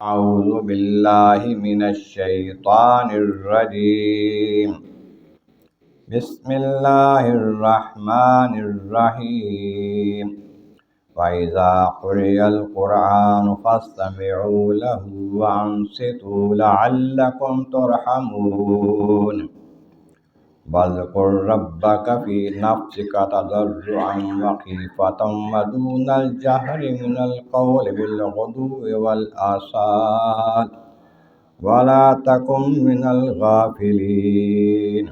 اعوذ باللہ من الشیطان الرجیم بسم اللہ الرحمن الرحیم وَإِذَا قُرِئَ الْقُرْآنُ فَاسْتَمِعُوا لَهُ وَأَنصِتُوا لَعَلَّكُمْ تُرْحَمُونَ وَاذْكُر رَّبَّكَ فِي نَفْسِكَ تَضَرُّعًا وَخِيفَةً وَدُونَ الْجَهْرِ مِنَ الْقَوْلِ بِالْغُدُوِّ وَالْآصَالِ وَلَا تَكُن مِّنَ الْغَافِلِينَ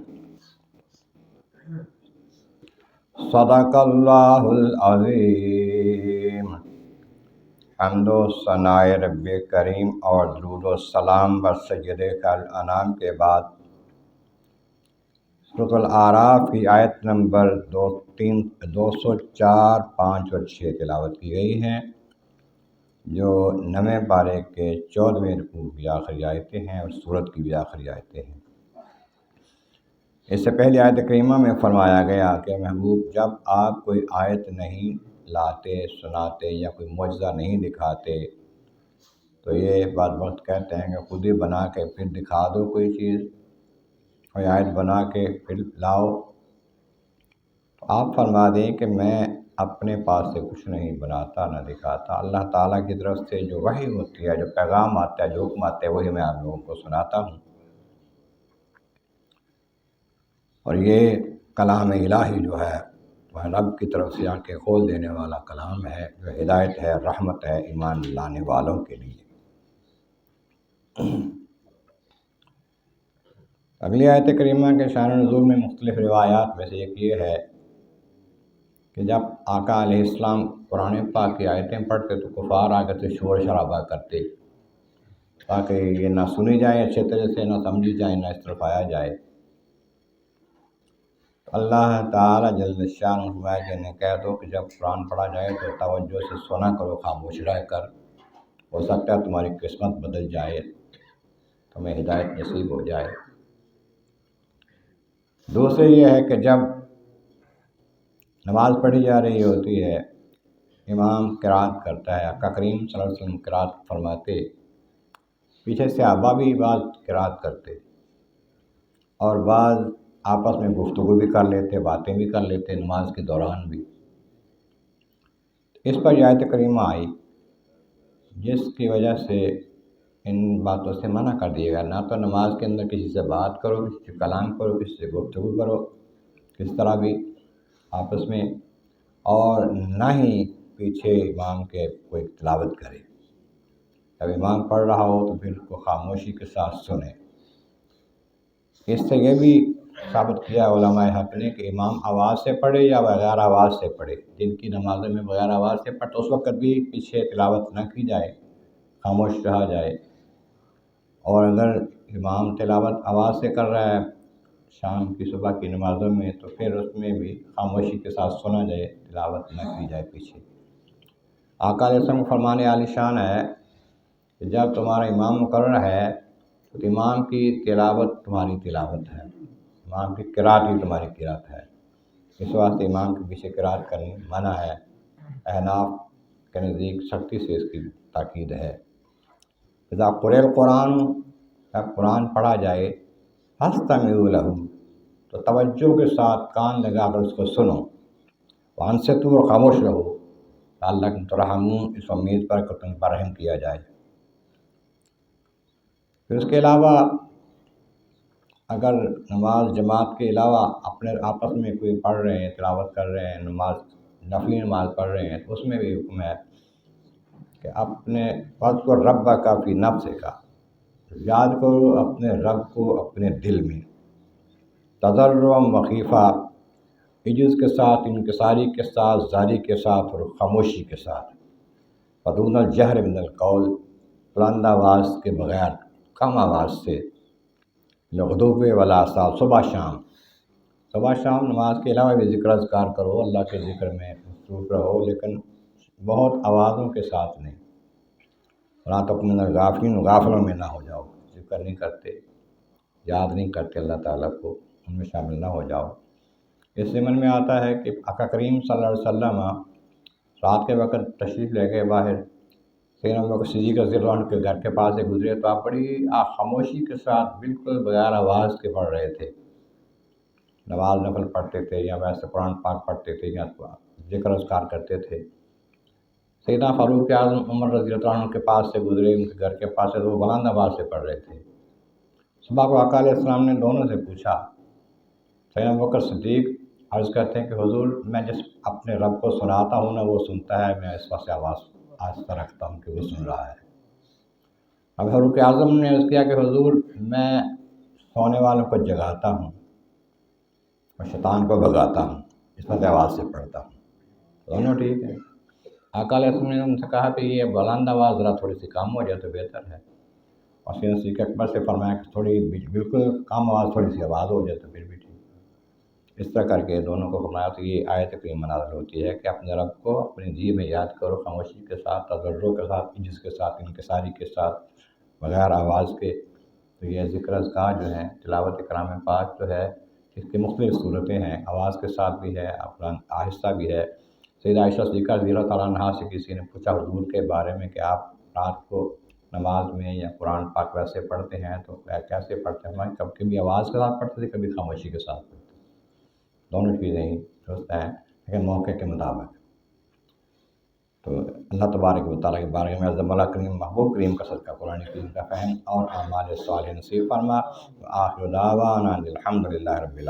صدق اللہ العظیم۔ حمد و ثناء رب کریم اور درود و سلام بر سید خیر انام کے بعد سورۃ الاعراف کی آیت نمبر 204، 5 اور 6 تلاوت کی گئی ہیں، جو 9 پارے کے 14ویں رکوع کی آخری آیتیں ہیں اور سورت کی بھی آخری آیتیں ہیں۔ اس سے پہلے آیت کریمہ میں فرمایا گیا کہ محبوب جب آپ کوئی آیت نہیں لاتے، سناتے یا کوئی معجزہ نہیں دکھاتے تو یہ بعض وقت کہتے ہیں کہ خود ہی بنا کے پھر دکھا دو کوئی چیز، کوئی آیت بنا کے پھر لاؤ۔ تو آپ فرما دیں کہ میں اپنے پاس سے کچھ نہیں بناتا نہ دکھاتا، اللہ تعالیٰ کی طرف سے جو وحی ہوتی ہے، جو پیغام آتا ہے، جو حکم آتا ہے، وہی میں آپ لوگوں کو سناتا ہوں۔ اور یہ کلام الہی جو ہے وہ رب کی طرف سے آنکھیں کھول دینے والا کلام ہے، جو ہدایت ہے، رحمت ہے ایمان لانے والوں کے لیے۔ اگلی آیت کریمہ کے شان نزول میں مختلف روایات میں سے ایک یہ ہے کہ جب آقا علیہ السلام قرآن پاک کی آیتیں پڑھتے تو کفار آ کر کے شور شرابہ کرتے تاکہ یہ نہ سنی جائے اچھے طرح سے، نہ سمجھی جائے، نہ اس طرف آیا جائے۔ اللہ تعالیٰ جل شانہ کہ انہیں کہہ دو کہ جب قرآن پڑھا جائے تو توجہ سے سنا کرو، خاموش رہ کر، ہو سکتا ہے تمہاری قسمت بدل جائے، تمہیں ہدایت نصیب ہو جائے۔ دوسرے یہ ہے کہ جب نماز پڑھی جا رہی ہوتی ہے، امام قرات کرتا ہے، آقا کریم صلی اللہ علیہ وسلم قرات فرماتے، پیچھے صحابہ بھی بعض قرات کرتے اور بعض آپس میں گفتگو بھی کر لیتے، باتیں بھی کر لیتے نماز کے دوران بھی۔ اس پر یہ آیت کریمہ آئی جس کی وجہ سے ان باتوں سے منع کر دیا گیا، نہ تو نماز کے اندر کسی سے بات کرو، کسی سے کلام کرو، کسی سے گفتگو کرو کس طرح بھی آپس میں، اور نہ ہی پیچھے امام کے کوئی تلاوت کرے۔ جب امام پڑھ رہا ہو تو پھر اس کو خاموشی کے ساتھ سنیں۔ اس سے یہ بھی ثابت کیا علماء حق نے کہ امام آواز سے پڑھے یا بغیر آواز سے پڑھے، جن کی نمازوں میں بغیر آواز سے پڑھے تو اس وقت بھی پیچھے تلاوت نہ کی جائے، خاموش رہا جائے، اور اگر امام تلاوت آواز سے کر رہا ہے شام کی صبح کی نمازوں میں تو پھر اس میں بھی خاموشی کے ساتھ سنا جائے، تلاوت نہ کی جائے پیچھے۔ آقا علیہ السلام فرمان عالی شان ہے کہ جب تمہارا امام مقرر ہے تو امام کی تلاوت تمہاری تلاوت ہے، امام کی قرات ہی تمہاری قرات ہے۔ اس واسطے امام کے پیچھے قرات کرنی منع ہے۔ احناف کے نزدیک سختی سے اس کی تاکید ہے۔ اذا قرئ القرآن، جب قرآن پڑھا جائے، فاستمعوا لہ، تو توجہ کے ساتھ کان لگا کر اس کو سنو، وانصتوا، اور خاموش رہو، لعلکم ترحمون، اس امید پر کہ تم پر رحم کیا جائے۔ پھر اس کے علاوہ اگر نماز جماعت کے علاوہ اپنے آپس میں کوئی پڑھ رہے ہیں، تلاوت کر رہے ہیں، نماز نفلی نماز پڑھ رہے ہیں تو اس میں بھی حکم ہے کہ اپنے واذکر ربک فی نفسک، یاد کرو اپنے رب کو اپنے دل میں، تضرعا وخیفہ، عجز کے ساتھ، انکساری کے ساتھ، زاری کے ساتھ اور خاموشی کے ساتھ، ودون الجہر من القول، بلند آواز کے بغیر، کم آواز سے، بالغدو والآصال، صبح شام نماز کے علاوہ بھی ذکر اذکار کرو، اللہ کے ذکر میں مصروف رہو، لیکن بہت آوازوں کے ساتھ نہیں۔ وَلَا تَكُن مِّنَ الْغَافِلِينَ، غافلوں میں نہ ہو جاؤ، ذکر نہیں کرتے، یاد نہیں کرتے اللہ تعالیٰ کو، ان میں شامل نہ ہو جاؤ۔ اس ضمن میں آتا ہے کہ آقا کریم صلی اللہ علیہ وسلم رات کے وقت تشریف لے گئے باہر، سیدنا ابو بکر صدیق رضی اللہ عنہ کے گھر کے پاس سے گزرے تو آپ بڑی خاموشی کے ساتھ بالکل بغیر آواز کے پڑھ رہے تھے، نماز نفل پڑھتے تھے یا ویسے قرآن پاک پڑھتے تھے یا ذکر اذکار کرتے تھے۔ سیدنا فاروق اعظم عمر رضی اللہ عنہ کے پاس سے گزرے، ان کے گھر کے پاس سے، وہ بلند آواز سے پڑھ رہے تھے۔ صبح کو آقا علیہ السلام نے دونوں سے پوچھا، سیدنا ابو بکر صدیق عرض کرتے ہیں کہ حضور میں جس اپنے رب کو سناتا ہوں نا وہ سنتا ہے، میں اس وقت سے آواز آہستہ رکھتا ہوں کہ وہ سن رہا ہے۔ اب فاروق اعظم نے عرض کیا کہ حضور میں سونے والوں کو جگاتا ہوں اور شیطان کو بھگاتا ہوں، اس وقت آواز سے پڑھتا ہوں۔ دونوں ٹھیک ہے۔ آقا علیہ السلام نے ان سے کہا کہ یہ بلند آواز ذرا تھوڑی سی کم ہو جائے تو بہتر ہے، اور سیدنا صدیق اکبر سے فرمایا کہ تھوڑی بالکل کم آواز، تھوڑی سی آواز ہو جائے تو پھر بھی ٹھیک ہے۔ اس طرح کر کے دونوں کو فرمایا تو یہ آیت کریمہ نازل ہوتی ہے کہ اپنے رب کو اپنے جی میں یاد کرو، خاموشی کے ساتھ، تضرع کے ساتھ، عجز کے ساتھ، انکساری کے ساتھ، بغیر آواز کے۔ تو یہ ذکر اذکار جو ہیں، تلاوت کلام پاک جو ہے، اس کی مختلف صورتیں ہیں، آواز کے ساتھ بھی ہے، آہستہ بھی ہے۔ سیدہ عائشہ صدیقہ رضی اللہ تعالیٰ عنہا سے کسی نے پوچھا حضور کے بارے میں کہ آپ رات کو نماز میں یا قرآن پاک ویسے پڑھتے ہیں تو کیسے پڑھتے ہیں؟ کبھی آواز کے ساتھ پڑھتے تھے، کبھی خاموشی کے ساتھ پڑھتے تھے۔ دونوں چیزیں ہی درست ہیں لیکن موقع کے مطابق۔ تو اللہ تبارک و تعالیٰ کے بارے میں عظم اللہ کریم محبوب کریم کا صدقہ قرآن کریم کا فہم اور اعمال صالح نصیب فرما۔ آخر دعوانا الحمد للہ رب العالمین۔